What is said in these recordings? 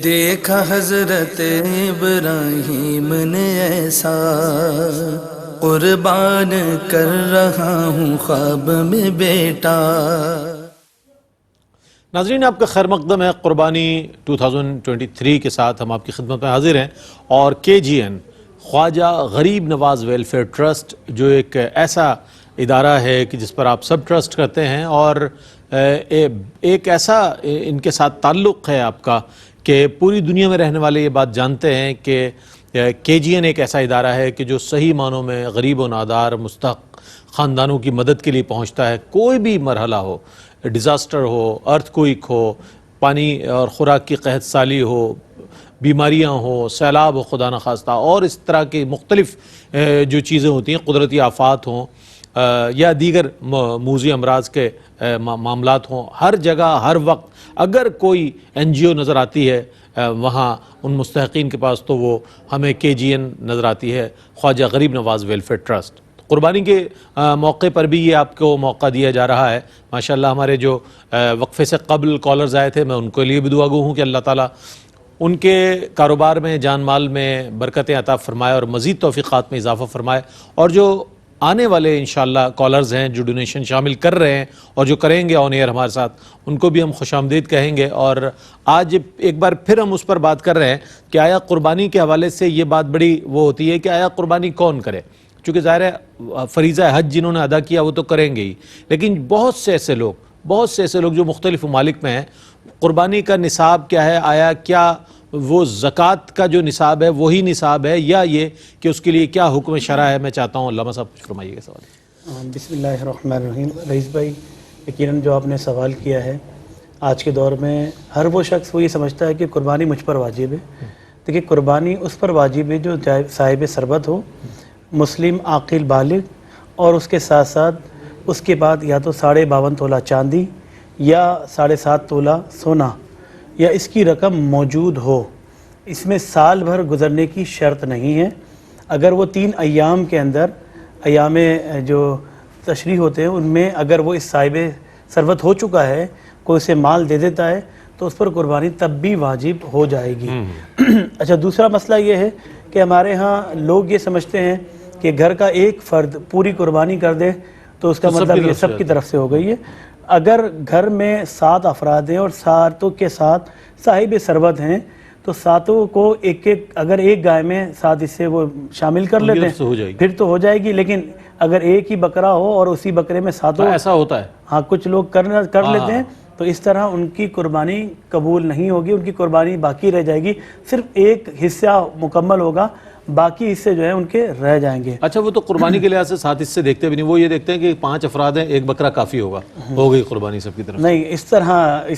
دیکھا حضرت ابراہیم نے ایسا، قربان کر رہا ہوں خواب میں بیٹا۔ ناظرین آپ کا خیر مقدم ہے۔ قربانی 2023 کے ساتھ ہم آپ کی خدمت میں حاضر ہیں، اور KGN خواجہ غریب نواز ویلفیئر ٹرسٹ جو ایک ایسا ادارہ ہے کہ جس پر آپ سب ٹرسٹ کرتے ہیں، اور ایک ایسا ان کے ساتھ تعلق ہے آپ کا کہ پوری دنیا میں رہنے والے یہ بات جانتے ہیں کہ KGN ایک ایسا ادارہ ہے کہ جو صحیح معنوں میں غریب و نادار مستحق خاندانوں کی مدد کے لیے پہنچتا ہے۔ کوئی بھی مرحلہ ہو، ڈیزاسٹر ہو، ارتھ کوئک ہو، پانی اور خوراک کی قحط سالی ہو، بیماریاں ہوں، سیلاب ہو خدا نخواستہ، اور اس طرح کی مختلف جو چیزیں ہوتی ہیں، قدرتی آفات ہوں یا دیگر موذی امراض کے معاملات ہوں، ہر جگہ ہر وقت اگر کوئی NGO نظر آتی ہے وہاں ان مستحقین کے پاس، تو وہ ہمیں KGN نظر آتی ہے، خواجہ غریب نواز ویلفیئر ٹرسٹ۔ قربانی کے موقع پر بھی یہ آپ کو موقع دیا جا رہا ہے۔ ماشاءاللہ ہمارے جو وقفے سے قبل کالرز آئے تھے، میں ان کے لیے بھی دعا گو ہوں کہ اللہ تعالیٰ ان کے کاروبار میں، جان مال میں برکتیں عطا فرمائے اور مزید توفیقات میں اضافہ فرمائے، اور جو آنے والے انشاءاللہ کالرز ہیں جو ڈونیشن شامل کر رہے ہیں اور جو کریں گے آن ایئر ہمارے ساتھ، ان کو بھی ہم خوش آمدید کہیں گے۔ اور آج ایک بار پھر ہم اس پر بات کر رہے ہیں کہ آیا قربانی کے حوالے سے یہ بات بڑی وہ ہوتی ہے کہ آیا قربانی کون کرے، چونکہ ظاہر ہے فریضہ حج جنہوں نے ادا کیا وہ تو کریں گے ہی، لیکن بہت سے ایسے لوگ جو مختلف ممالک میں ہیں، قربانی کا نصاب کیا ہے؟ آیا کیا وہ زکوٰۃ کا جو نصاب ہے وہی نصاب ہے، یا یہ کہ اس کے لیے کیا حکم شرع ہے؟ میں چاہتا ہوں علامہ صاحب کچھ فرمائیے گا سوال۔ بسم اللہ الرحمن الرحیم۔ رئیس بھائی، یقیناً جو آپ نے سوال کیا ہے، آج کے دور میں ہر وہ شخص وہ یہ سمجھتا ہے کہ قربانی مجھ پر واجب ہے۔ دیکھیے، قربانی اس پر واجب ہے جو صاحب ثروت ہو، مسلم عاقل بالغ، اور اس کے ساتھ ساتھ اس کے بعد یا تو 52.5 تولہ چاندی یا 7.5 تولہ سونا یا اس کی رقم موجود ہو۔ اس میں سال بھر گزرنے کی شرط نہیں ہے۔ اگر وہ 3 ایام کے اندر، ایام جو تشریح ہوتے ہیں، ان میں اگر وہ اس صاحب ثروت ہو چکا ہے، کوئی اسے مال دے دیتا ہے، تو اس پر قربانی تب بھی واجب ہو جائے گی۔ اچھا، دوسرا مسئلہ یہ ہے کہ ہمارے ہاں لوگ یہ سمجھتے ہیں کہ گھر کا ایک فرد پوری قربانی کر دے تو اس کا مطلب یہ سب کی طرف سے ہو گئی ہے۔ اگر گھر میں 7 افراد ہیں اور 7 کے ساتھ صاحب ثروت ہیں، تو 7 کو اگر ایک گائے میں 7 حصے وہ شامل کر لیتے ہیں پھر تو ہو جائے گی، لیکن اگر ایک ہی بکرا ہو اور اسی بکرے میں 7 ایسا ہوتا ہے، ہاں کچھ لوگ کر لیتے ہیں، تو اس طرح ان کی قربانی قبول نہیں ہوگی، ان کی قربانی باقی رہ جائے گی، صرف ایک حصہ مکمل ہوگا، باقی حصے جو ہیں ان کے رہ جائیں گے۔ اچھا، وہ تو قربانی کے لحاظ سے 7 حصے دیکھتے بھی نہیں، وہ یہ دیکھتے ہیں کہ 5 افراد ہیں، ایک بکرا کافی ہوگا، ہو گئی قربانی سب کی طرف۔ نہیں، اس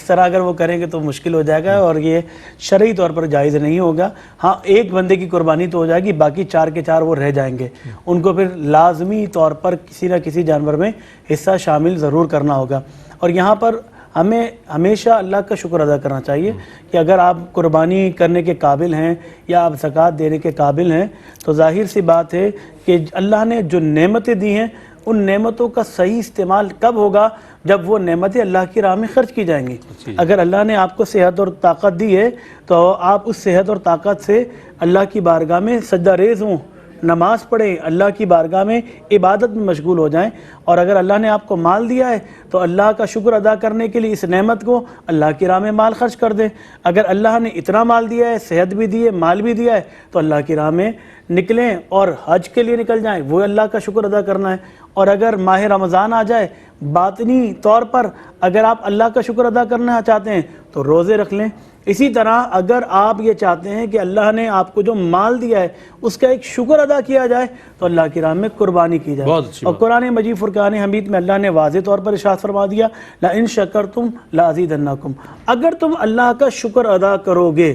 طرح اگر وہ کریں گے تو مشکل ہو جائے گا، اور یہ شرعی طور پر جائز نہیں ہوگا۔ ہاں، ایک بندے کی قربانی تو ہو جائے گی، باقی 4 کے 4 وہ رہ جائیں گے، ان کو پھر لازمی طور پر کسی نہ کسی جانور میں حصہ شامل ضرور کرنا ہوگا۔ اور یہاں پر ہمیں ہمیشہ اللہ کا شکر ادا کرنا چاہیے کہ اگر آپ قربانی کرنے کے قابل ہیں یا آپ زکوٰۃ دینے کے قابل ہیں، تو ظاہر سی بات ہے کہ اللہ نے جو نعمتیں دی ہیں، ان نعمتوں کا صحیح استعمال کب ہوگا؟ جب وہ نعمتیں اللہ کی راہ میں خرچ کی جائیں گی۔ اگر اللہ نے آپ کو صحت اور طاقت دی ہے تو آپ اس صحت اور طاقت سے اللہ کی بارگاہ میں سجدہ ریز ہوں، نماز پڑھیں، اللہ کی بارگاہ میں عبادت میں مشغول ہو جائیں۔ اور اگر اللہ نے آپ کو مال دیا ہے تو اللہ کا شکر ادا کرنے کے لیے اس نعمت کو اللہ کی راہ میں مال خرچ کر دیں۔ اگر اللہ نے اتنا مال دیا ہے، صحت بھی دی ہے، مال بھی دیا ہے، تو اللہ کی راہ میں نکلیں اور حج کے لیے نکل جائیں، وہ اللہ کا شکر ادا کرنا ہے۔ اور اگر ماہ رمضان آ جائے، باطنی طور پر اگر آپ اللہ کا شکر ادا کرنا چاہتے ہیں تو روزے رکھ لیں۔ اسی طرح اگر آپ یہ چاہتے ہیں کہ اللہ نے آپ کو جو مال دیا ہے اس کا ایک شکر ادا کیا جائے تو اللہ کی راہ میں قربانی کی جائے۔ اور قرآن مجید فرقان حمید میں اللہ نے واضح طور پر ارشاد فرما دیا، لَإِن شَكَرْتُمْ لَأَزِيدَنَّكُمْ، اگر تم اللہ کا شکر ادا کرو گے،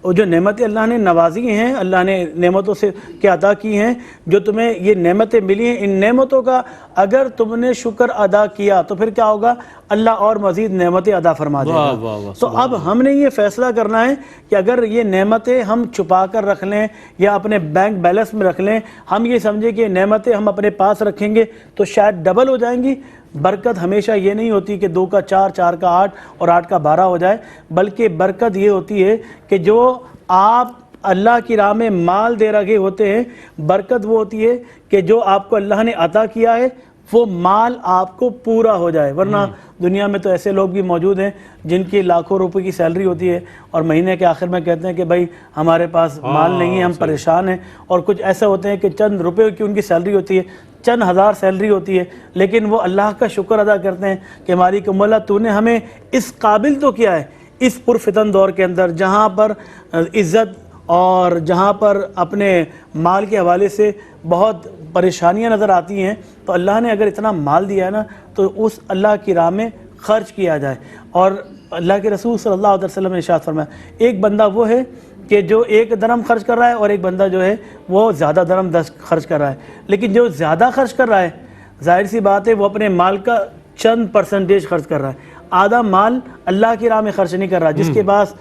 اور جو نعمتیں اللہ نے نوازی ہیں، اللہ نے نعمتوں سے کیا عطا کی ہیں، جو تمہیں یہ نعمتیں ملی ہیں، ان نعمتوں کا اگر تم نے شکر ادا کیا تو پھر کیا ہوگا؟ اللہ اور مزید نعمتیں عطا فرما دے واہ گا. واہ واہ. تو اب ہم نے یہ فیصلہ کرنا ہے کہ اگر یہ نعمتیں ہم چھپا کر رکھ لیں یا اپنے بینک بیلنس میں رکھ لیں, ہم یہ سمجھیں کہ نعمتیں ہم اپنے پاس رکھیں گے تو شاید ڈبل ہو جائیں گی. برکت ہمیشہ یہ نہیں ہوتی کہ 2 کا 4, 4 کا 8 اور 8 کا 12 ہو جائے, بلکہ برکت یہ ہوتی ہے کہ جو آپ اللہ کی راہ میں مال دے رہے ہوتے ہیں, برکت وہ ہوتی ہے کہ جو آپ کو اللہ نے عطا کیا ہے وہ مال آپ کو پورا ہو جائے. ورنہ دنیا میں تو ایسے لوگ بھی موجود ہیں جن کی لاکھوں روپے کی سیلری ہوتی ہے اور مہینے کے آخر میں کہتے ہیں کہ بھائی ہمارے پاس مال نہیں ہے, ہم پریشان ہیں. اور کچھ ایسے ہوتے ہیں کہ چند روپے کی ان کی سیلری ہوتی ہے, چند ہزار سیلری ہوتی ہے, لیکن وہ اللہ کا شکر ادا کرتے ہیں کہ مالک مولا تو نے ہمیں اس قابل تو کیا ہے اس پرفتن دور کے اندر, جہاں پر عزت اور جہاں پر اپنے مال کے حوالے سے بہت پریشانیاں نظر آتی ہیں, تو اللہ نے اگر اتنا مال دیا ہے نا تو اس اللہ کی راہ میں خرچ کیا جائے. اور اللہ کے رسول صلی اللہ علیہ وسلم نے ارشاد فرمایا, ایک بندہ وہ ہے کہ جو 1 درہم خرچ کر رہا ہے اور ایک بندہ جو ہے وہ زیادہ درہم خرچ کر رہا ہے. لیکن جو زیادہ خرچ کر رہا ہے ظاہر سی بات ہے وہ اپنے مال کا چند پرسنٹیج خرچ کر رہا ہے, آدھا مال اللہ کی راہ میں خرچ نہیں کر رہا. جس کے پاس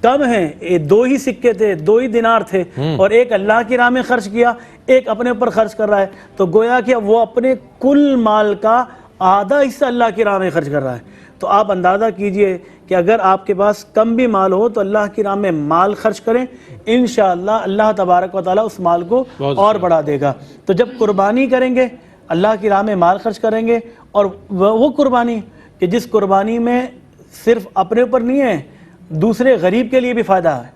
کم ہیں, 2 ہی سکے تھے, 2 ہی دینار تھے, اور ایک اللہ کی راہ میں خرچ کیا, ایک اپنے اوپر خرچ کر رہا ہے, تو گویا کہ وہ اپنے کل مال کا آدھا حصہ اللہ کی راہ میں خرچ کر رہا ہے. تو آپ اندازہ کیجئے کہ اگر آپ کے پاس کم بھی مال ہو تو اللہ کی راہ میں مال خرچ کریں, انشاءاللہ اللہ تبارک و تعالیٰ اس مال کو اور بڑھا دے گا. تو جب قربانی کریں گے, اللہ کی راہ میں مال خرچ کریں گے, اور وہ قربانی کہ جس قربانی میں صرف اپنے اوپر نہیں ہے, دوسرے غریب کے لیے بھی فائدہ ہے.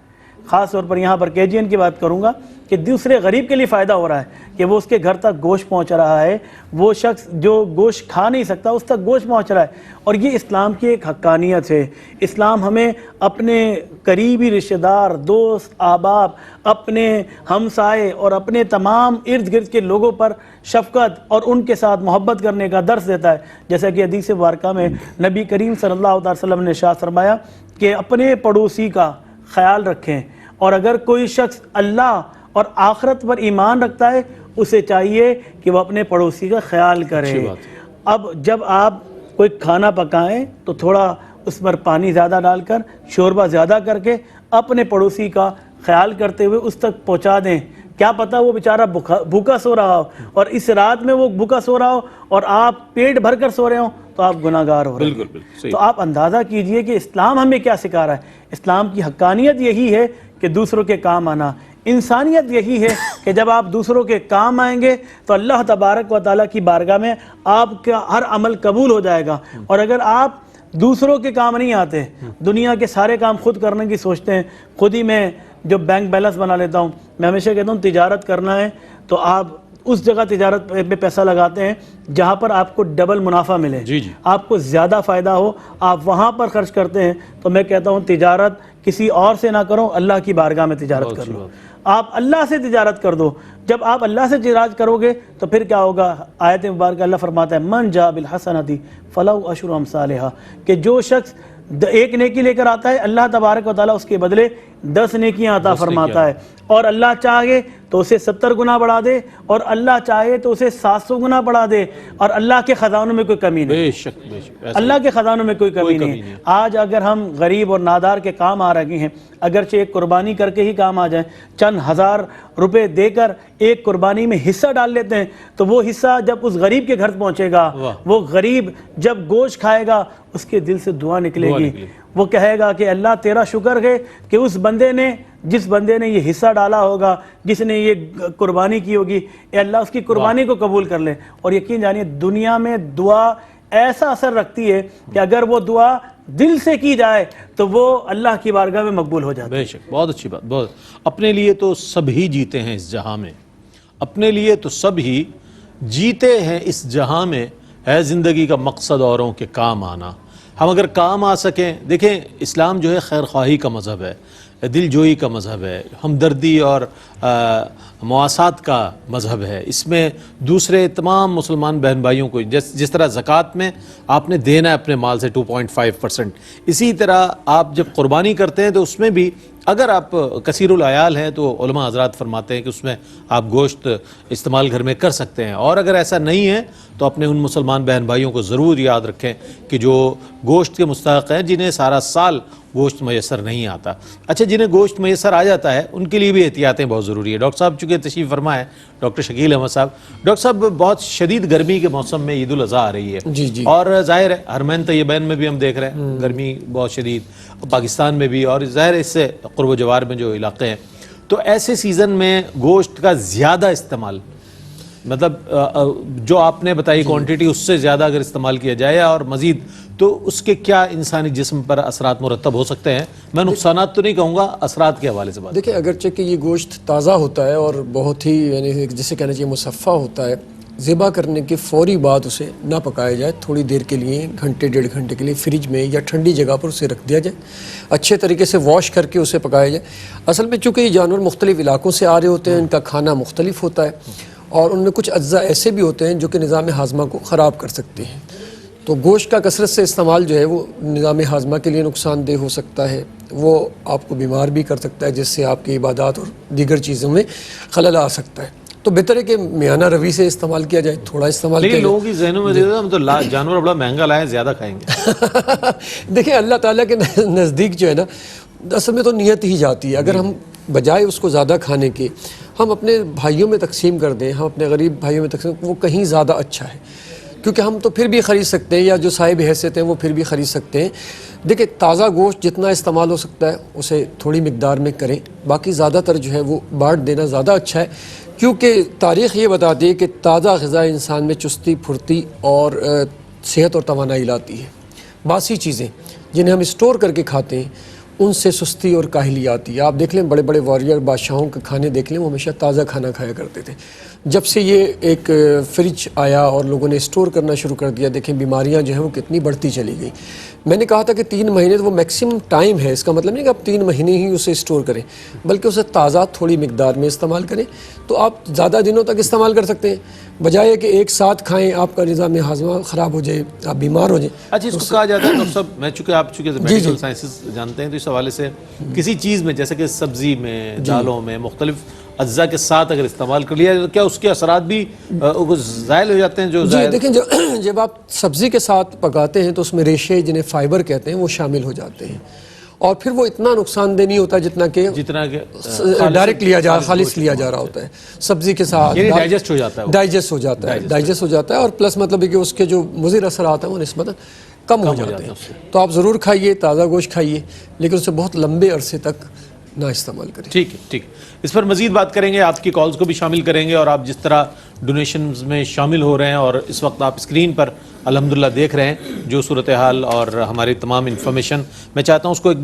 خاص طور پر یہاں پر KGN کی بات کروں گا کہ دوسرے غریب کے لیے فائدہ ہو رہا ہے کہ وہ اس کے گھر تک گوشت پہنچ رہا ہے, وہ شخص جو گوشت کھا نہیں سکتا اس تک گوشت پہنچ رہا ہے. اور یہ اسلام کی ایک حقانیت ہے. اسلام ہمیں اپنے قریبی رشتہ دار, دوست, احباب, اپنے ہمسائے اور اپنے تمام ارد گرد کے لوگوں پر شفقت اور ان کے ساتھ محبت کرنے کا درس دیتا ہے. جیسا کہ حدیث مبارکہ میں نبی کریم صلی اللہ علیہ وسلم نے ارشاد فرمایا کہ اپنے پڑوسی کا خیال رکھیں, اور اگر کوئی شخص اللہ اور آخرت پر ایمان رکھتا ہے اسے چاہیے کہ وہ اپنے پڑوسی کا خیال کرے. اب جب آپ کوئی کھانا پکائیں تو تھوڑا اس پر پانی زیادہ ڈال کر, شوربہ زیادہ کر کے اپنے پڑوسی کا خیال کرتے ہوئے اس تک پہنچا دیں. کیا پتا وہ بیچارہ بھوکا سو رہا ہو, اور اس رات میں وہ بھوکا سو رہا ہو اور آپ پیٹ بھر کر سو رہے ہوں تو آپ گناہ گار ہو رہے ہیں. بالکل. تو آپ اندازہ کیجئے کہ اسلام ہمیں کیا سکھا رہا ہے. اسلام کی حقانیت یہی ہے کہ دوسروں کے کام آنا. انسانیت یہی ہے کہ جب آپ دوسروں کے کام آئیں گے تو اللہ تبارک و تعالیٰ کی بارگاہ میں آپ کا ہر عمل قبول ہو جائے گا. اور اگر آپ دوسروں کے کام نہیں آتے, دنیا کے سارے کام خود کرنے کی سوچتے ہیں, خود ہی میں جو بینک بیلنس بنا لیتا ہوں, میں ہمیشہ کہتا ہوں تجارت کرنا ہے تو آپ اس جگہ تجارت پہ پیسہ لگاتے ہیں جہاں پر آپ کو ڈبل منافع ملے, آپ کو زیادہ فائدہ ہو, آپ وہاں پر خرچ کرتے ہیں. تو میں کہتا ہوں تجارت کسی اور سے نہ کرو, اللہ کی بارگاہ میں تجارت کر لو. آپ اللہ سے تجارت کر دو. جب آپ اللہ سے تجارت کرو گے تو پھر کیا ہوگا؟ آیت مبارکہ اللہ فرماتا ہے من جاء بالحسنۃ فلہ عشر امثالھا, کہ جو شخص ایک نیکی لے کر آتا ہے اللہ تبارک و تعالیٰ اس کے بدلے 10 نیکیاں عطا فرماتا ہے. اور اللہ چاہے تو اسے 70 گنا بڑھا دے, اور اللہ چاہے تو اسے 700 گنا بڑھا دے, اور اللہ کے خزانوں میں کوئی کمی نہیں. بے شک اللہ کے خزانوں میں کوئی کمی نہیں ہے. آج اگر ہم غریب اور نادار کے کام آ رہے ہیں, اگرچہ ایک قربانی کر کے ہی کام آ جائیں, چند ہزار روپے دے کر ایک قربانی میں حصہ ڈال لیتے ہیں, تو وہ حصہ جب اس غریب کے گھر پہنچے گا, وہ غریب جب گوشت کھائے گا اس کے دل سے دعا نکلے گی. وہ کہے گا کہ اللہ تیرا شکر ہے کہ اس بندے نے, جس بندے نے یہ حصہ ڈالا ہوگا, جس نے یہ قربانی کی ہوگی, اے اللہ اس کی قربانی کو قبول کر لے. اور یقین جانیے دنیا میں دعا ایسا اثر رکھتی ہے کہ اگر وہ دعا دل سے کی جائے تو وہ اللہ کی بارگاہ میں مقبول ہو جاتی ہے. بے شک, بہت اچھی بات. بہت. اپنے لیے تو سب ہی جیتے ہیں اس جہاں میں, اپنے لیے تو سب ہی جیتے ہیں اس جہاں میں, ہے زندگی کا مقصد اوروں کے کام آنا. ہم اگر کام آ سکیں, دیکھیں اسلام جو ہے خیر خواہی کا مذہب ہے, دل جوئی کا مذہب ہے، ہمدردی اور مواسات کا مذہب ہے. اس میں دوسرے تمام مسلمان بہن بھائیوں کو جس طرح زکوٰۃ میں آپ نے دینا ہے اپنے مال سے 2.5%، اسی طرح آپ جب قربانی کرتے ہیں تو اس میں بھی اگر آپ کثیر العیال ہیں تو علماء حضرات فرماتے ہیں کہ اس میں آپ گوشت استعمال گھر میں کر سکتے ہیں. اور اگر ایسا نہیں ہے تو اپنے ان مسلمان بہن بھائیوں کو ضرور یاد رکھیں کہ جو گوشت کے مستحق ہیں، جنہیں سارا سال گوشت میسر نہیں آتا. اچھا، جنہیں گوشت میسر آ جاتا ہے ان کے لیے بھی احتیاطیں بہت ضروری ہے. ڈاکٹر صاحب چونکہ تشریف فرما ہے ڈاکٹر شکیل احمد صاحب. ڈاکٹر صاحب، بہت شدید گرمی کے موسم میں عید الاضحیٰ آ رہی ہے، اور ظاہر ہے حرمین طیبین میں بھی ہم دیکھ رہے ہیں گرمی بہت شدید، پاکستان میں بھی، اور ظاہر ہے اس سے قرب و جوار میں جو علاقے ہیں، تو ایسے سیزن میں گوشت کا زیادہ استعمال، مطلب جو آپ نے بتائی کوانٹٹی اس سے زیادہ اگر استعمال کیا جائے اور مزید، تو اس کے کیا انسانی جسم پر اثرات مرتب ہو سکتے ہیں؟ میں نقصانات تو نہیں کہوں گا، اثرات کے حوالے سے بات. دیکھیں، اگرچہ کہ یہ گوشت تازہ ہوتا ہے اور بہت ہی یعنی جسے کہنا چاہیے مصفہ ہوتا ہے، ذبح کرنے کے فوری بعد اسے نہ پکایا جائے، تھوڑی دیر کے لیے، گھنٹے ڈیڑھ گھنٹے کے لیے فریج میں یا ٹھنڈی جگہ پر اسے رکھ دیا جائے، اچھے طریقے سے واش کر کے اسے پکایا جائے. اصل میں چونکہ یہ جانور مختلف علاقوں سے آ رہے ہوتے ہیں، ان کا کھانا مختلف ہوتا ہے، اور ان میں کچھ اجزاء ایسے بھی ہوتے ہیں جو کہ نظام ہاضمہ کو خراب کر سکتے ہیں. تو گوشت کا کثرت سے استعمال جو ہے وہ نظام ہاضمہ کے لیے نقصان دہ ہو سکتا ہے، وہ آپ کو بیمار بھی کر سکتا ہے، جس سے آپ کی عبادات اور دیگر چیزوں میں خلل آ سکتا ہے. تو بہتر ہے کہ میانہ روی سے استعمال کیا جائے، تھوڑا استعمال کیا لیکن جائے. لوگوں کی ذہنوں میں ہم تو جانور بڑا مہنگا لائیں، زیادہ کھائیں گے. دیکھیں، اللہ تعالیٰ کے نزدیک جو ہے نا، اصل میں تو نیت ہی جاتی ہے. اگر ہم بجائے اس کو زیادہ کھانے کے ہم اپنے بھائیوں میں تقسیم کر دیں، ہم اپنے غریب بھائیوں میں تقسیم، وہ کہیں زیادہ اچھا ہے، کیونکہ ہم تو پھر بھی خرید سکتے ہیں، یا جو صاحب حیثیت ہیں وہ پھر بھی خرید سکتے ہیں. دیکھیں، تازہ گوشت جتنا استعمال ہو سکتا ہے اسے تھوڑی مقدار میں کریں، باقی زیادہ تر جو ہے وہ بانٹ دینا زیادہ اچھا ہے، کیونکہ تاریخ یہ بتاتی ہے کہ تازہ غذا انسان میں چستی، پھرتی اور صحت اور توانائی لاتی ہے. باسی چیزیں جنہیں ہم اسٹور کر کے کھاتے ہیں ان سے سستی اور کاہلی آتی ہے. آپ دیکھ لیں بڑے بڑے واریر بادشاہوں کے کھانے دیکھ لیں، وہ ہمیشہ تازہ کھانا کھایا کرتے تھے. جب سے یہ ایک فریج آیا اور لوگوں نے اسٹور کرنا شروع کر دیا، دیکھیں بیماریاں جو ہیں وہ کتنی بڑھتی چلی گئی. میں نے کہا تھا کہ 3 مہینے وہ میکسیمم ٹائم ہے، اس کا مطلب نہیں کہ آپ 3 مہینے ہی اسے اسٹور کریں، بلکہ اسے تازہ تھوڑی مقدار میں استعمال کریں، تو آپ زیادہ دنوں تک استعمال کر سکتے ہیں، بجائے کہ ایک ساتھ کھائیں، آپ کا نظام ہاضمہ خراب ہو جائے، آپ بیمار ہو جائیں. اچھا، اس کو کہا جاتا ہے ڈاکٹر صاحب، میں چونکہ آپ میڈیکل سائنسز جانتے ہیں، تو اس حوالے سے کسی چیز میں جیسے کہ سبزی میں، دالوں میں، مختلف اجزاء کے ساتھ اگر استعمال کر لیا تو کیا اس کے اثرات بھی زائل ہو جاتے ہیں؟ جی دیکھیں، جب آپ سبزی کے ساتھ پکاتے ہیں تو اس میں ریشے جنہیں فائبر کہتے ہیں وہ شامل ہو جاتے ہیں، اور پھر وہ اتنا نقصان دہ نہیں ہوتا جتنا کہ ڈائریکٹ خالص لیا جا رہا ہوتا ہے. سبزی کے ساتھ ڈائجسٹ ہو جاتا ہے اور پلس مطلب ہے کہ اس کے جو مضر اثرات ہیں وہ نسبتاً کم ہو جاتے ہیں. تو آپ ضرور کھائیے، تازہ گوشت کھائیے، لیکن اسے بہت لمبے عرصے تک نہ استعمال کریں. ٹھیک ہے. اس پر مزید بات کریں گے، آپ کی کالز کو بھی شامل کریں گے، اور آپ جس طرح ڈونیشنز میں شامل ہو رہے ہیں اور اس وقت آپ اسکرین پر الحمدللہ دیکھ رہے ہیں جو صورتحال اور ہماری تمام انفارمیشن، میں چاہتا ہوں اس کو ایک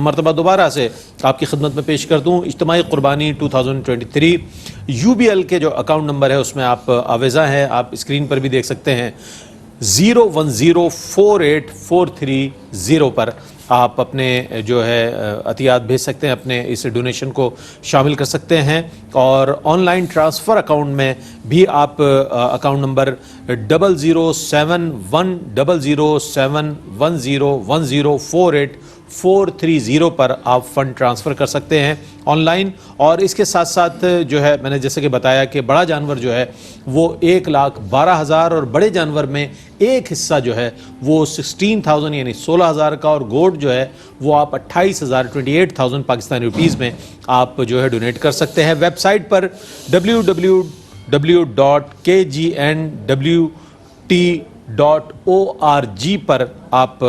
مرتبہ دوبارہ سے آپ کی خدمت میں پیش کر دوں. اجتماعی قربانی 2023 UBL کے جو اکاؤنٹ نمبر ہے اس میں آپ آویزاں ہیں، آپ اسکرین پر بھی دیکھ سکتے ہیں. 010484330 پر آپ اپنے جو ہے عطیات بھیج سکتے ہیں، اپنے اس ڈونیشن کو شامل کر سکتے ہیں. اور آن لائن ٹرانسفر اکاؤنٹ میں بھی آپ اکاؤنٹ نمبر 0071071048430 پر آپ فنڈ ٹرانسفر کر سکتے ہیں آن لائن. اور اس کے ساتھ ساتھ جو ہے میں نے جیسے کہ بتایا کہ بڑا جانور جو ہے وہ 1,12,000 اور بڑے جانور میں ایک حصہ جو ہے وہ 16,000 یعنی 16,000 کا، اور گوٹ جو ہے وہ آپ 28,000 پاکستانی روپیز میں آپ جو ہے ڈونیٹ کر سکتے ہیں. ویب سائٹ پر www.kgnwt.org پر آپ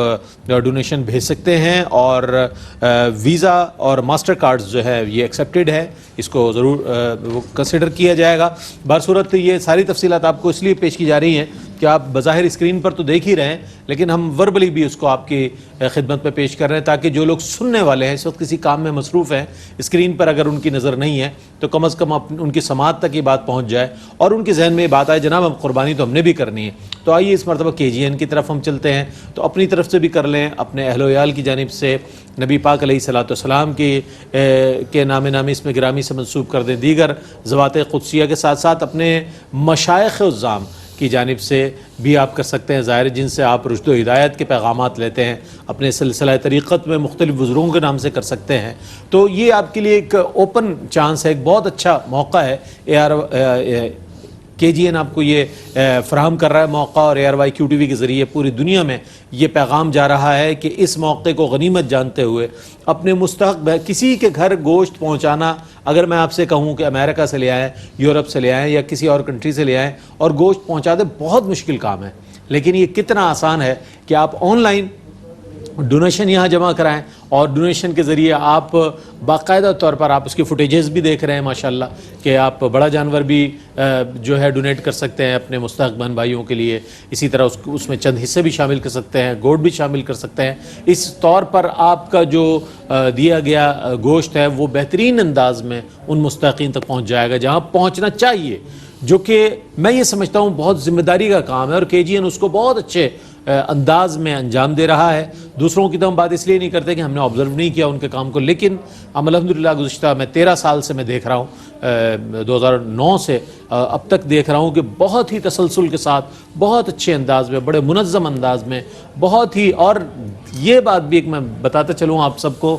ڈونیشن بھیج سکتے ہیں. اور ویزا اور ماسٹر کارڈز جو ہے یہ ایکسیپٹیڈ ہے، اس کو ضرور کنسیڈر کیا جائے گا. بصورت یہ ساری تفصیلات آپ کو اس لیے پیش کی جا رہی ہیں کہ آپ بظاہر اسکرین پر تو دیکھ ہی رہے ہیں، لیکن ہم وربلی بھی اس کو آپ کی خدمت میں پیش کر رہے ہیں تاکہ جو لوگ سننے والے ہیں، اس وقت کسی کام میں مصروف ہیں، اسکرین پر اگر ان کی نظر نہیں ہے تو کم از کم ان کی سماعت تک یہ بات پہنچ جائے اور ان کے ذہن میں یہ بات آئے جناب اب قربانی تو ہم نے بھی کرنی ہے. تو آئیے اس مرتبہ KGN KGN کی طرف ہم چلتے ہیں تو اپنی طرف سے بھی کر لیں, اپنے اہل و عیال کی جانب سے نبی پاک علیہ الصلوۃ والسلام کے نام نامی اس میں گرامی سے منسوب کر دیں, دیگر ذوات قدسیہ کے ساتھ ساتھ اپنے مشائخ عظام کی جانب سے بھی آپ کر سکتے ہیں ظاہر, جن سے آپ رشد و ہدایت کے پیغامات لیتے ہیں, اپنے سلسلہ طریقت میں مختلف بزرگوں کے نام سے کر سکتے ہیں. تو یہ آپ کے لیے ایک اوپن چانس ہے, ایک بہت اچھا موقع ہے. KGN آپ کو یہ فراہم کر رہا ہے موقع, اور ARYQTV کے ذریعے پوری دنیا میں یہ پیغام جا رہا ہے کہ اس موقع کو غنیمت جانتے ہوئے اپنے مستحق کسی کے گھر گوشت پہنچانا, اگر میں آپ سے کہوں کہ امریکہ سے لے آئیں, یورپ سے لے آئیں یا کسی اور کنٹری سے لے آئیں اور گوشت پہنچا دیں, بہت مشکل کام ہے, لیکن یہ کتنا آسان ہے کہ آپ آن لائن ڈونیشن یہاں جمع کرائیں, اور ڈونیشن کے ذریعے آپ باقاعدہ طور پر آپ اس کی فوٹیجز بھی دیکھ رہے ہیں ماشاءاللہ کہ آپ بڑا جانور بھی جو ہے ڈونیٹ کر سکتے ہیں اپنے مستحق بہن بھائیوں کے لیے, اسی طرح اس میں چند حصے بھی شامل کر سکتے ہیں, گوشت بھی شامل کر سکتے ہیں. اس طور پر آپ کا جو دیا گیا گوشت ہے وہ بہترین انداز میں ان مستحقین تک پہنچ جائے گا جہاں پہنچنا چاہیے, جو کہ میں یہ سمجھتا ہوں بہت ذمہ داری کا کام ہے, اور KGN اس کو بہت اچھے انداز میں انجام دے رہا ہے. دوسروں کی تو ہم بات اس لیے نہیں کرتے کہ ہم نے آبزرو نہیں کیا ان کے کام کو, لیکن ہم الحمدللہ گزشتہ میں 13 سال سے میں دیکھ رہا ہوں, 2009 سے اب تک دیکھ رہا ہوں کہ بہت ہی تسلسل کے ساتھ, بہت اچھے انداز میں, بڑے منظم انداز میں, بہت ہی. اور یہ بات بھی ایک میں بتاتا چلوں آپ سب کو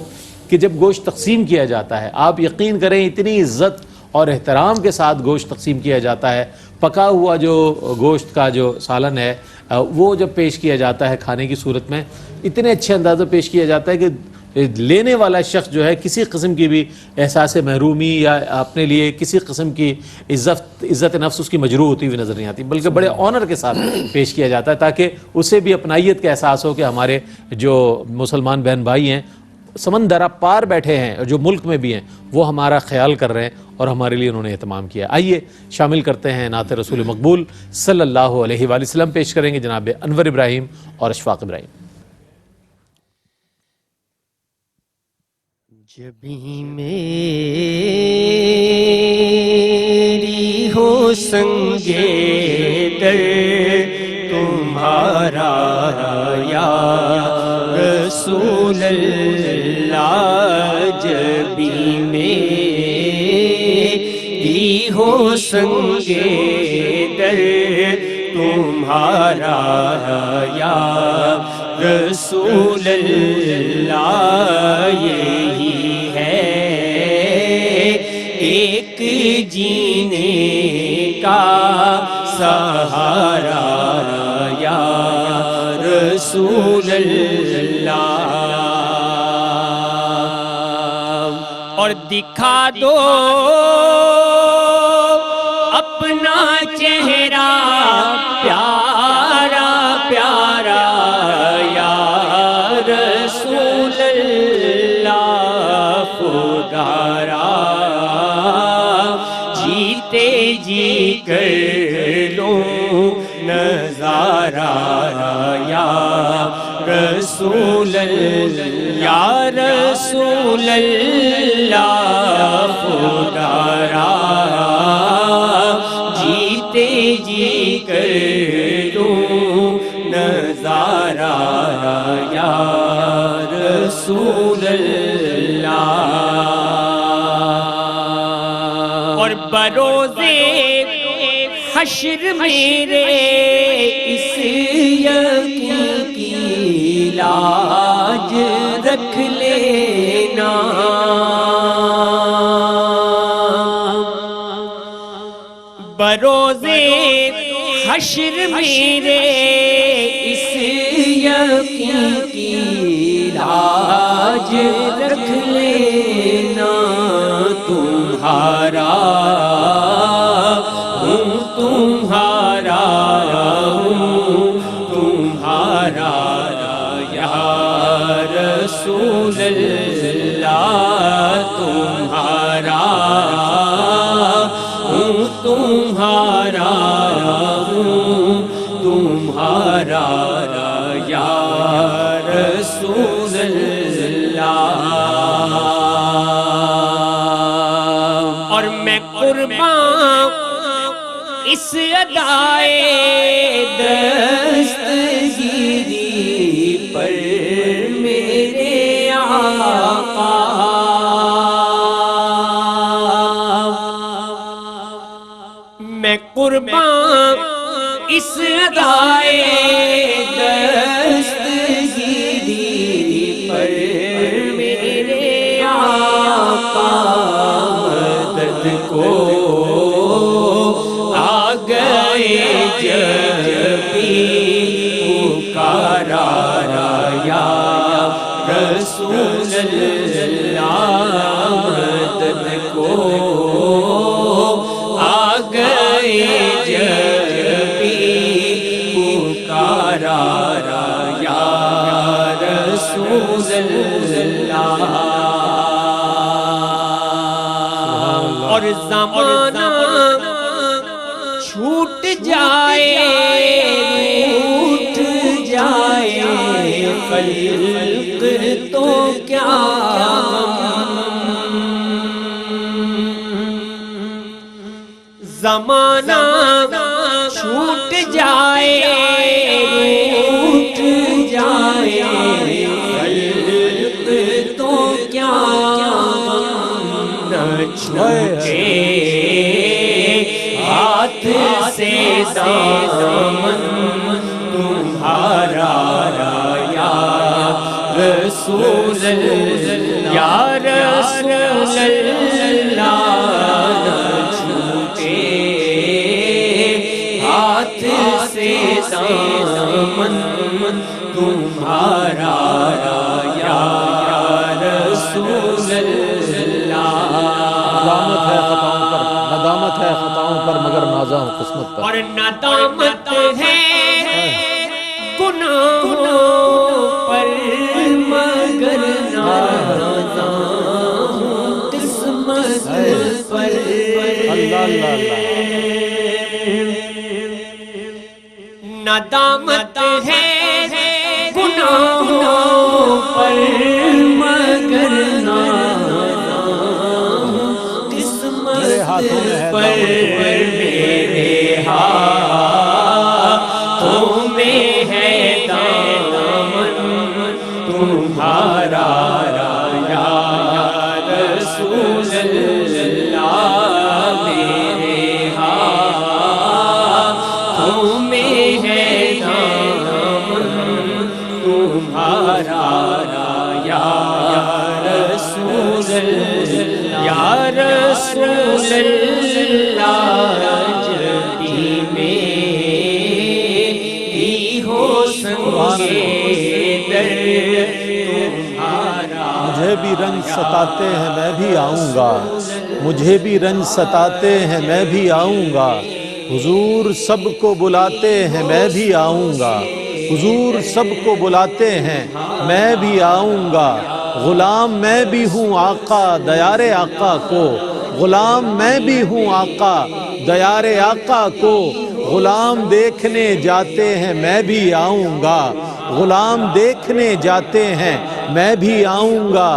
کہ جب گوشت تقسیم کیا جاتا ہے, آپ یقین کریں اتنی عزت اور احترام کے ساتھ گوشت تقسیم کیا جاتا ہے. پکا ہوا جو گوشت کا جو سالن ہے وہ جب پیش کیا جاتا ہے کھانے کی صورت میں, اتنے اچھے انداز میں پیش کیا جاتا ہے کہ لینے والا شخص جو ہے کسی قسم کی بھی احساس محرومی یا اپنے لیے کسی قسم کی عزت نفس اس کی مجروح ہوتی ہوئی نظر نہیں آتی, بلکہ بڑے آنر کے ساتھ پیش کیا جاتا ہے تاکہ اسے بھی اپنائیت کا احساس ہو کہ ہمارے جو مسلمان بہن بھائی ہیں سمندر پار بیٹھے ہیں اور جو ملک میں بھی ہیں وہ ہمارا خیال کر رہے ہیں اور ہمارے لیے انہوں نے اہتمام کیا. آئیے شامل کرتے ہیں نعت رسول مقبول صلی اللہ علیہ وآلہ وسلم. پیش کریں گے جناب انور ابراہیم اور اشفاق ابراہیم. جب ہی میری ہو سنگے در تمہارا یا رسول اللہ, جب ہی میری ہو سنگے در تمہارا یا رسول اللہ, یہی ہے ایک جینے کا سہارا یا رسول اللہ. اور دکھا دو اپنا چہرہ پیارا پیارا یا رسول اللہ, خدارا جیتے جی کر لوں نظارہ یا رسول اللہ, یا رسول اللہ, خدارا جیتے جی کر لوں نظارہ یا رسول اللہ. اور بروزے حشر میرے اس یقین کی لاج رکھ لینا, بروزے حشر میرے اس یقین کی لاج رکھ لینا, تمہارا ہوں تمہارا ہوں تمہارا یا رسول اللہ, تمہارا ہوں تمہارا ہوں تمہارا یا رسول اللہ. اور میں قربان اس ادائے دست اس ادائے دستگیری پر میرے آقا مدد کو آ گئے جب بھی پکارا یا رسول اللہ مدد کو آ گئے جب بھی پکارا یا رسول اللہ اور زمانہ چھوٹ جائے روٹ جائے خلق تو کیا زمانہ چھوٹ جائے روٹ جائے خلق تو کیا نہ چھوٹے ہاتھ سے دامن تمہارا یا رسول اللہ یا رسول اللہ نہ چھوٹے ہاتھ سے دامن تمہارا یا رسول اللہ ندامت ہے خطاؤں پر مگر نازا ہوں قسمت پر اور ندامت ہے گناہوں پر مگر نازا ہوں قسمت پر اللہ اللہ اللہ ندامت ہے گناہوں پر مگر نازا ہوں قسمت پر میرے ہاتھوں میں ہے دامن تمہارا یا رسول اللہ میرے ہاتھوں میں ہے دامن تمہارا یا رسول اللہ یا رسول اللہ جبھی میری ہو سنگے در تمہارا مجھے بھی رنج ستاتے ہیں میں بھی آؤں گا مجھے بھی رنج ستاتے ہیں میں بھی آؤں گا حضور سب کو بلاتے ہیں میں بھی آؤں گا حضور سب کو بلاتے ہیں میں بھی آؤں گا غلام میں بھی ہوں آقا دیار آقا کو غلام میں بھی ہوں آقا دیار آقا کو غلام دیکھنے جاتے ہیں میں بھی آؤں گا غلام دیکھنے جاتے ہیں میں بھی آؤں گا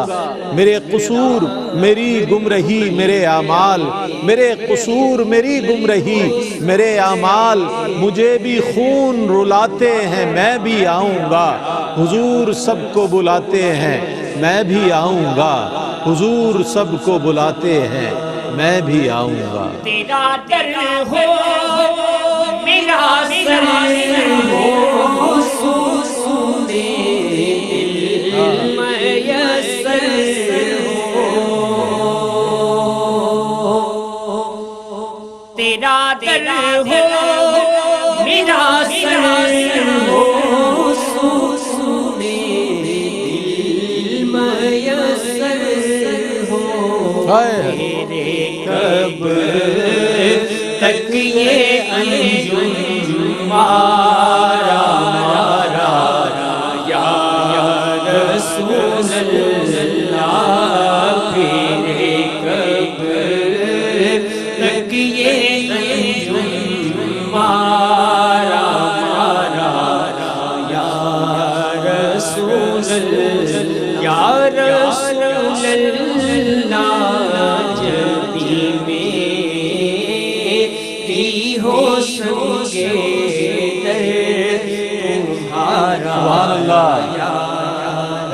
میرے قصور میری گمرہی میرے اعمال میرے قصور میری گمرہی میرے اعمال مجھے بھی خون رلاتے ہیں میں بھی آؤں گا حضور سب کو بلاتے ہیں میں بھی آؤں گا حضور سب کو بلاتے ہیں میں بھی آؤں گا تیرا در ہو میرا سر ہو سونے دل میسر ہو تیرا در ہو میرا سر ہو سونے دل میسر ہو میرے کب تک یہ انجم مارا مارا یا رسول اللہ میرے کب تک یہ انجم مارا مارا یا رسول اللہ یا رسول اللہ جبھی میری ہو سنگے در تمہارا سبحان اللہ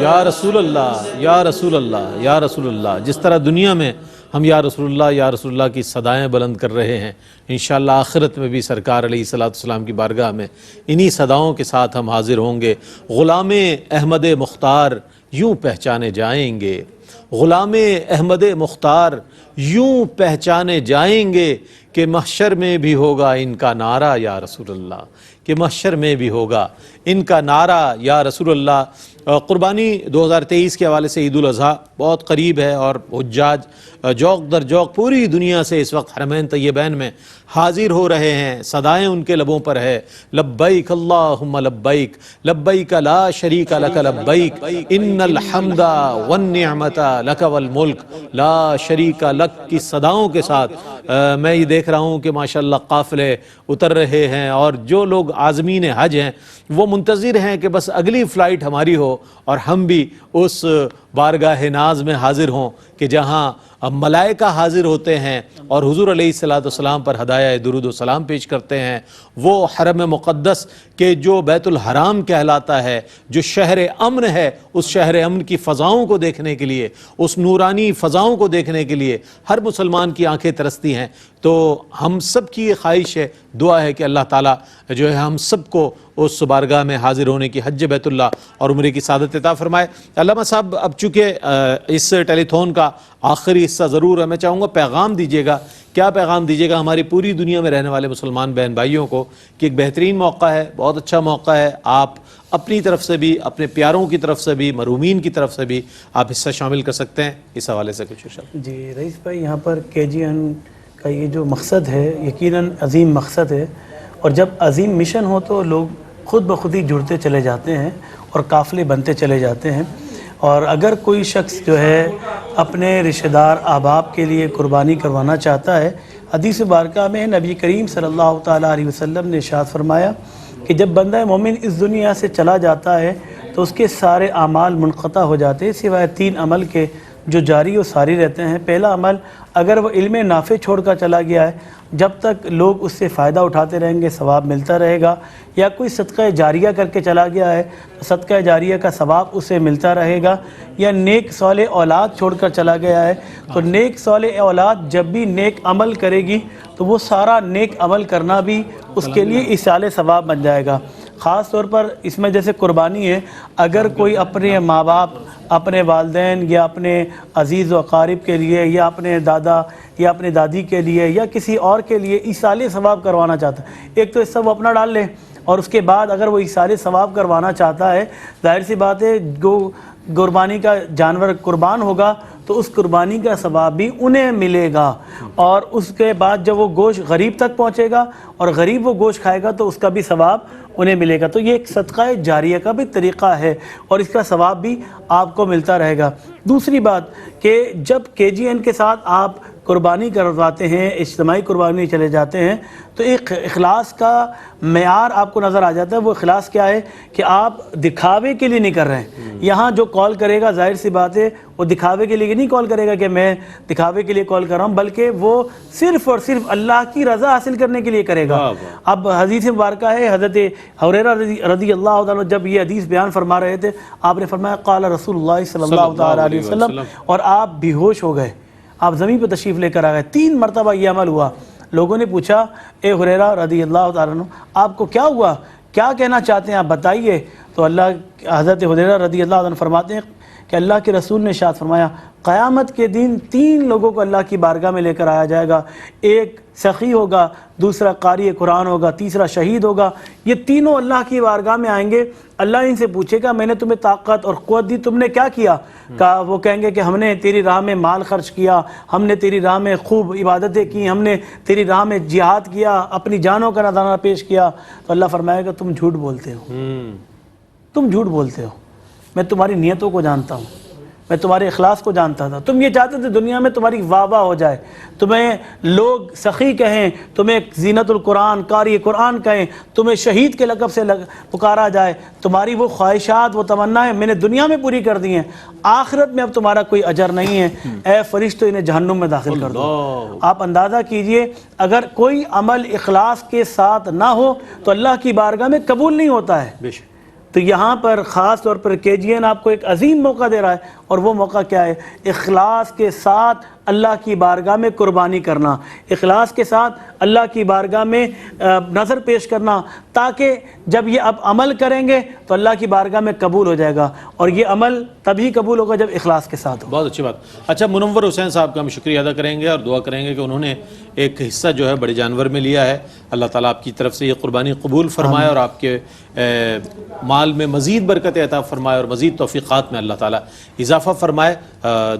یا رسول اللہ یا رسول اللہ یا رسول اللہ جس طرح دنیا میں ہم یا رسول اللہ کی صدائیں بلند کر رہے ہیں. انشاءاللہ آخرت میں بھی سرکار علیہ السلام کی بارگاہ میں انہی صداؤں کے ساتھ ہم حاضر ہوں گے. غلام احمد مختار یوں پہچانے جائیں گے, غلام احمد مختار یوں پہچانے جائیں گے کہ محشر میں بھی ہوگا ان کا نعرہ یا رسول اللہ, کہ محشر میں بھی ہوگا ان کا نعرہ یا رسول اللہ. قربانی 2023 کے حوالے سے عید الاضحیٰ بہت قریب ہے اور حجاج جوق در جوق پوری دنیا سے اس وقت حرمین طیبین میں حاضر ہو رہے ہیں. صدائیں ان کے لبوں پر ہے, لبیک اللہم لبیک لبیک لا شریک لک لبیک ان الحمد والنعمت لک والملک لا شریک لک کی صداؤں کے ساتھ میں یہ دیکھ رہا ہوں کہ ماشاءاللہ قافلے اتر رہے ہیں, اور جو لوگ عازمین حج ہیں وہ منتظر ہیں کہ بس اگلی فلائٹ ہماری ہو اور ہم بھی اس بارگاہ ناز میں حاضر ہوں کہ جہاں ملائکہ حاضر ہوتے ہیں اور حضور علیہ السلام پر ہدایہ درود و سلام پیش کرتے ہیں. وہ حرم مقدس کہ جو بیت الحرام کہلاتا ہے, جو شہر امن ہے, اس شہر امن کی فضاؤں کو دیکھنے کے لیے, اس نورانی فضاؤں کو دیکھنے کے لیے ہر مسلمان کی آنکھیں ترستی ہیں. تو ہم سب کی یہ خواہش ہے, دعا ہے کہ اللہ تعالیٰ جو ہے ہم سب کو اس بارگاہ میں حاضر ہونے کی حج بیت اللہ اور عمرے کی سعادت عطا فرمائے. علامہ صاحب, اب چونکہ اس ٹیلی تھون کا آخری حصہ ضرور ہے, میں چاہوں گا پیغام دیجیے گا, کیا پیغام دیجیے گا ہماری پوری دنیا میں رہنے والے مسلمان بہن بھائیوں کو کہ ایک بہترین موقع ہے, بہت اچھا موقع ہے, آپ اپنی طرف سے بھی, اپنے پیاروں کی طرف سے بھی, مرحومین کی طرف سے بھی آپ حصہ شامل کر سکتے ہیں, اس حوالے سے کچھ ارشاد. جی رئیس بھائی, یہاں پر KGN کا یہ جو مقصد ہے یقیناً عظیم مقصد ہے, اور جب عظیم مشن ہو تو لوگ خود بخود ہی جڑتے چلے جاتے ہیں اور قافلے بنتے چلے جاتے ہیں. اور اگر کوئی شخص جو ہے اپنے رشتہ دار احباب کے لیے قربانی کروانا چاہتا ہے, حدیث مبارکہ میں نبی کریم صلی اللہ تعالیٰ علیہ وسلم نے ارشاد فرمایا کہ جب بندہ مومن اس دنیا سے چلا جاتا ہے تو اس کے سارے اعمال منقطع ہو جاتے ہیں سوائے 3 عمل کے جو جاری و ساری رہتے ہیں. پہلا عمل, اگر وہ علم نافع چھوڑ کر چلا گیا ہے, جب تک لوگ اس سے فائدہ اٹھاتے رہیں گے ثواب ملتا رہے گا. یا کوئی صدقہ جاریہ کر کے چلا گیا ہے تو صدقہ جاریہ کا ثواب اسے ملتا رہے گا. یا نیک صالح اولاد چھوڑ کر چلا گیا ہے تو نیک صالح اولاد جب بھی نیک عمل کرے گی تو وہ سارا نیک عمل کرنا بھی اس کے لیے ایصال ثواب بن جائے گا. خاص طور پر اس میں جیسے قربانی ہے, اگر کوئی اپنے ماں باپ, اپنے والدین یا اپنے عزیز و اقارب کے لیے یا اپنے دادا یا اپنی دادی کے لیے یا کسی اور کے لیے ایصال ثواب کروانا چاہتا ہے, ایک تو حصہ وہ اپنا ڈال لے, اور اس کے بعد اگر وہ ایصال ثواب کروانا چاہتا ہے, ظاہر سی بات ہے قربانی کا جانور قربان ہوگا تو اس قربانی کا ثواب بھی انہیں ملے گا. اور اس کے بعد جب وہ گوشت غریب تک پہنچے گا اور غریب وہ گوشت کھائے گا تو اس کا بھی ثواب انہیں ملے گا. تو یہ ایک صدقہ جاریہ کا بھی طریقہ ہے اور اس کا ثواب بھی آپ کو ملتا رہے گا. دوسری بات کہ جب KGN کے ساتھ آپ قربانی کرواتے ہیں, اجتماعی قربانی چلے جاتے ہیں, تو ایک اخلاص کا معیار آپ کو نظر آ جاتا ہے. وہ اخلاص کیا ہے کہ آپ دکھاوے کے لیے نہیں کر رہے ہیں. یہاں جو کال کرے گا ظاہر سی بات ہے وہ دکھاوے کے لیے نہیں کال کرے گا کہ میں دکھاوے کے لیے کال کر رہا ہوں, بلکہ وہ صرف اور صرف اللہ کی رضا حاصل کرنے کے لیے کرے گا. اب حدیث مبارکہ ہے, حضرت ہریرہ رضی اللہ عنہ جب یہ حدیث بیان فرما رہے تھے, آپ نے فرمایا قال رسول اللہ صلی اللہ تعالیٰ علیہ وسلم, اور آپ بے ہوش ہو گئے, آپ زمین پہ تشریف لے کر آ گئے. 3 مرتبہ یہ عمل ہوا. لوگوں نے پوچھا اے ہریرہ رضی اللہ تعالیٰ عنہ, آپ کو کیا ہوا, کیا کہنا چاہتے ہیں آپ بتائیے. تو حضرت ہریرہ رضی اللہ عنہ فرماتے ہیں کہ اللہ کے رسول نے ارشاد فرمایا قیامت کے دن 3 لوگوں کو اللہ کی بارگاہ میں لے کر آیا جائے گا, ایک سخی ہوگا, دوسرا قاری قرآن ہوگا, تیسرا شہید ہوگا. یہ تینوں اللہ کی بارگاہ میں آئیں گے. اللہ ان سے پوچھے گا میں نے تمہیں طاقت اور قوت دی, تم نے کیا کیا؟ کہا وہ کہیں گے کہ ہم نے تیری راہ میں مال خرچ کیا, ہم نے تیری راہ میں خوب عبادتیں کی, ہم نے تیری راہ میں جہاد کیا, اپنی جانوں کا نذرانہ پیش کیا. تو اللہ فرمائے گا تم جھوٹ بولتے ہو, تم جھوٹ بولتے ہو, میں تمہاری نیتوں کو جانتا ہوں, میں تمہارے اخلاص کو جانتا تھا. تم یہ چاہتے تھے دنیا میں تمہاری واہ واہ ہو جائے, تمہیں لوگ سخی کہیں, تمہیں زینت القرآن قاری قرآن کہیں, تمہیں شہید کے لقب سے پکارا جائے. تمہاری وہ خواہشات, وہ تمنائیں میں نے دنیا میں پوری کر دی ہیں, آخرت میں اب تمہارا کوئی اجر نہیں ہے. اے فرشتوں انہیں جہنم میں داخل کر دو. آپ اندازہ کیجئے اگر کوئی عمل اخلاص کے ساتھ نہ ہو تو اللہ کی بارگاہ میں قبول نہیں ہوتا ہے. تو یہاں پر خاص طور پر KGN آپ کو ایک عظیم موقع دے رہا ہے, اور وہ موقع کیا ہے؟ اخلاص کے ساتھ اللہ کی بارگاہ میں قربانی کرنا، اخلاص کے ساتھ اللہ کی بارگاہ میں نظر پیش کرنا، تاکہ جب یہ اب عمل کریں گے تو اللہ کی بارگاہ میں قبول ہو جائے گا، اور یہ عمل تبھی قبول ہوگا جب اخلاص کے ساتھ ہو۔ بہت اچھی بات۔ اچھا، منور حسین صاحب کا ہم شکریہ ادا کریں گے اور دعا کریں گے کہ انہوں نے ایک حصہ جو ہے بڑے جانور میں لیا ہے، اللہ تعالیٰ آپ کی طرف سے یہ قربانی قبول فرمائے اور آپ کے مال میں مزید برکت عطا فرمائے اور مزید توفیقات میں اللہ تعالیٰ اضافہ فرمائے۔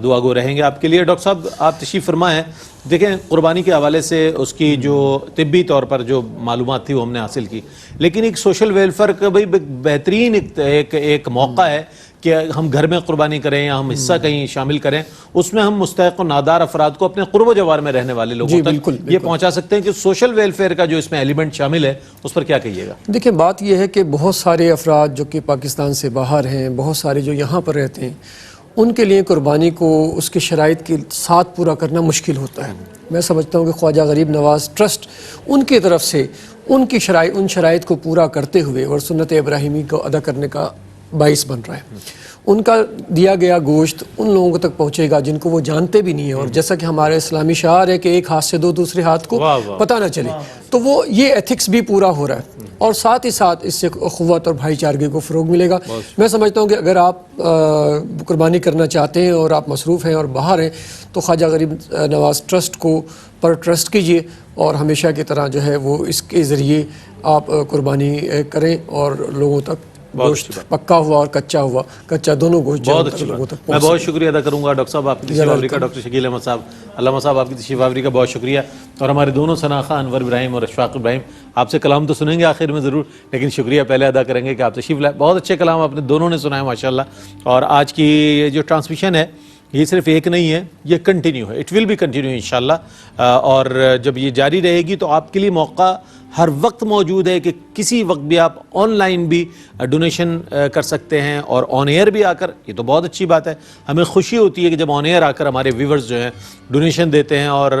دعا گو رہیں گے آپ کے لیے۔ ڈاکٹر صاحب آپ تشریف فرمائیں۔ دیکھیں، قربانی کے حوالے سے اس کی جو طبی طور پر جو معلومات تھی وہ ہم نے حاصل کی، لیکن ایک سوشل ویلفیئر کا بھی بہترین ایک موقع ہے کہ ہم گھر میں قربانی کریں یا ہم حصہ کہیں شامل کریں، اس میں ہم مستحق و نادار افراد کو اپنے قرب و جوار میں رہنے والے لوگوں تک یہ پہنچا سکتے ہیں کہ سوشل ویلفیئر کا جو اس میں ایلیمنٹ شامل ہے اس پر کیا کہیے گا؟ دیکھیں، بات یہ ہے کہ بہت سارے افراد جو کہ پاکستان سے باہر ہیں، بہت سارے جو یہاں پر رہتے ہیں، ان کے لیے قربانی کو اس کے شرائط کے ساتھ پورا کرنا مشکل ہوتا ہے۔ میں سمجھتا ہوں کہ خواجہ غریب نواز ٹرسٹ ان کی طرف سے ان شرائط کو پورا کرتے ہوئے اور سنت ابراہیمی کو ادا کرنے کا باعث بن رہا ہے۔ ان کا دیا گیا گوشت ان لوگوں تک پہنچے گا جن کو وہ جانتے بھی نہیں ہیں، اور جیسا کہ ہمارے اسلامی شعار ہے کہ ایک ہاتھ سے دو دوسرے ہاتھ کو پتہ نہ چلے، تو وہ یہ ایتھکس بھی پورا ہو رہا ہے، اور ساتھ ہی ساتھ اس سے اخوت اور بھائی چارگی کو فروغ ملے گا۔ میں سمجھتا ہوں کہ اگر آپ قربانی کرنا چاہتے ہیں اور آپ مصروف ہیں اور باہر ہیں تو خواجہ غریب نواز ٹرسٹ کو پر ٹرسٹ کیجئے، اور ہمیشہ کی طرح جو ہے وہ اس کے ذریعے آپ قربانی کریں اور لوگوں تک گوشت پکا ہوا اور کچا دونوں گوشت بہت اچھی بات۔ میں بہت شکریہ ادا کروں گا ڈاکٹر صاحب آپ کی تشریف آوری کا، ڈاکٹر شکیل احمد صاحب، علامہ صاحب آپ کی تشریف آوری کا بہت شکریہ، اور ہمارے دونوں شناخواں انور ابراہیم اور اشفاق ابراہیم، آپ سے کلام تو سنیں گے آخر میں ضرور، لیکن شکریہ پہلے ادا کریں گے کہ آپ تشریف لائے۔ بہت اچھے کلام آپ نے دونوں نے سنائے ماشاءاللہ، اور آج کی یہ جو ٹرانسمیشن ہے یہ صرف ایک نہیں ہے، یہ کنٹینیو ہے، اٹ ول بی کنٹینیو انشاءاللہ، اور جب یہ جاری رہے گی تو آپ کے لیے موقع ہر وقت موجود ہے کہ کسی وقت بھی آپ آن لائن بھی ڈونیشن کر سکتے ہیں اور آن ایئر بھی آ کر، یہ تو بہت اچھی بات ہے، ہمیں خوشی ہوتی ہے کہ جب آن ایئر آ کر ہمارے ویورز جو ہیں ڈونیشن دیتے ہیں اور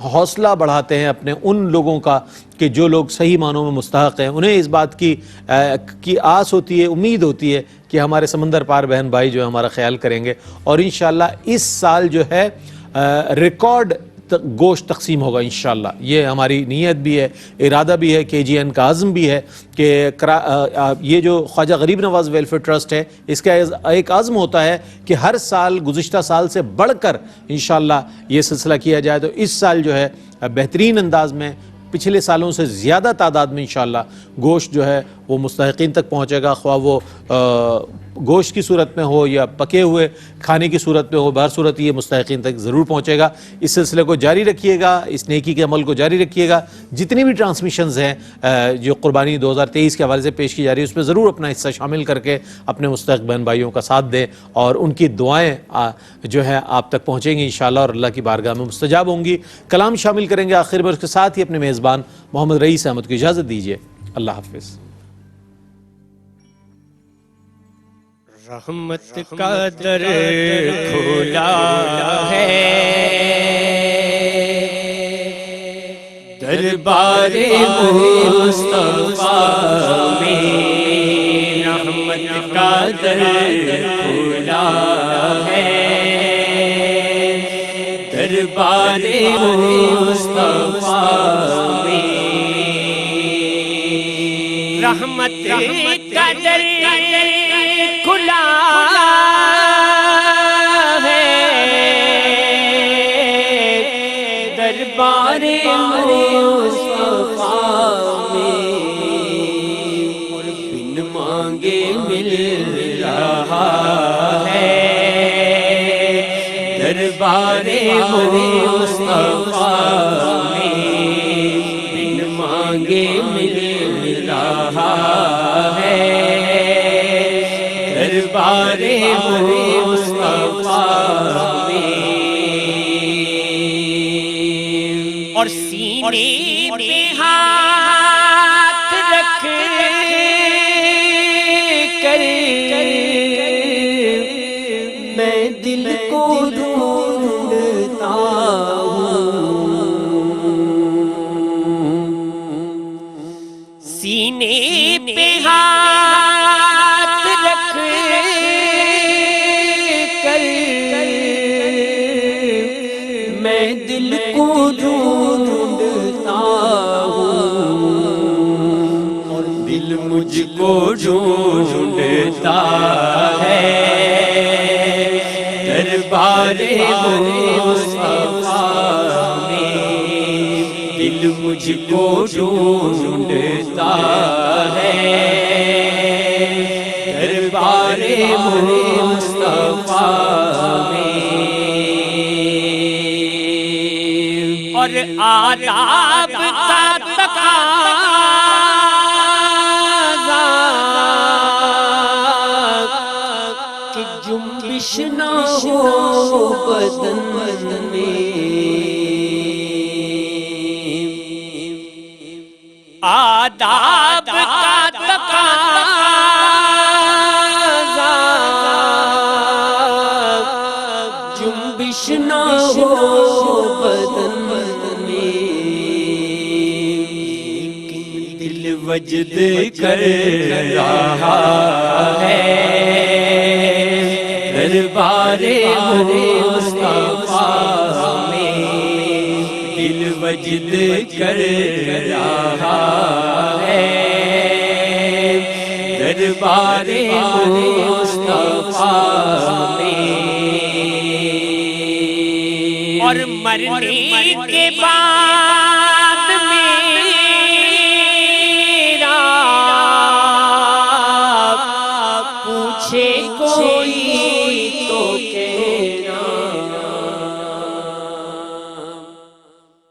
حوصلہ بڑھاتے ہیں اپنے ان لوگوں کا کہ جو لوگ صحیح معنوں میں مستحق ہیں، انہیں اس بات کی آس ہوتی ہے، امید ہوتی ہے کہ ہمارے سمندر پار بہن بھائی جو ہے ہمارا خیال کریں گے، اور انشاءاللہ اس سال جو ہے ریکارڈ گوشت تقسیم ہوگا انشاءاللہ۔ یہ ہماری نیت بھی ہے، ارادہ بھی ہے، KGN کا عزم بھی ہے کہ یہ جو خواجہ غریب نواز ویلفیئر ٹرسٹ ہے اس کا ایک عزم ہوتا ہے کہ ہر سال گزشتہ سال سے بڑھ کر انشاءاللہ یہ سلسلہ کیا جائے، تو اس سال جو ہے بہترین انداز میں پچھلے سالوں سے زیادہ تعداد میں انشاءاللہ گوشت جو ہے وہ مستحقین تک پہنچے گا، خواہ وہ گوشت کی صورت میں ہو یا پکے ہوئے کھانے کی صورت میں ہو، بہر صورت یہ مستحقین تک ضرور پہنچے گا۔ اس سلسلے کو جاری رکھیے گا، اس نیکی کے عمل کو جاری رکھیے گا، جتنی بھی ٹرانسمیشنز ہیں جو قربانی 2023 کے حوالے سے پیش کی جا رہی ہے اس میں ضرور اپنا حصہ شامل کر کے اپنے مستحق بہن بھائیوں کا ساتھ دیں، اور ان کی دعائیں جو ہے آپ تک پہنچیں گی انشاءاللہ اور اللہ کی بارگاہ میں مستجاب ہوں گی۔ کلام شامل کریں گے آخر میں، اس کے ساتھ ہی اپنے میزبان محمد رئیس احمد کو اجازت دیجیے۔ اللہ حافظ۔ رحمت کا در کھلا ہے، دربار مصطفیٰ میں رحمت کا در کھلا ہے، دربار مصطفیٰ میں رحمت کا در کھلا ہے، دربار مصطفیٰ میں اور بن مانگے مل رہا ہے، دربار مصطفیٰ میں بن مانگے مل رہا ہے، دربار مصطفیٰ میں اور سینے پہ ہاتھ رکھ کر میں دل کو ڈھونڈتا ہوں، سینے پہ ہاتھ رکھ کر کو ڈھونڈتا ہے دربار مصطفیٰ میں دل مجھ کو ڈھونڈتا ہے دربار مصطفیٰ میں اور آداب کا تقاضا کہ جنبش نہ ہو بدن میں آداب کا تقاضا جنبش نہ ہو بدن میں دل وجد کر رہا ہے دربار مصطفیٰ میں دل وجد کر رہا ہے دربار مصطفیٰ میں اور مرنے کے بعد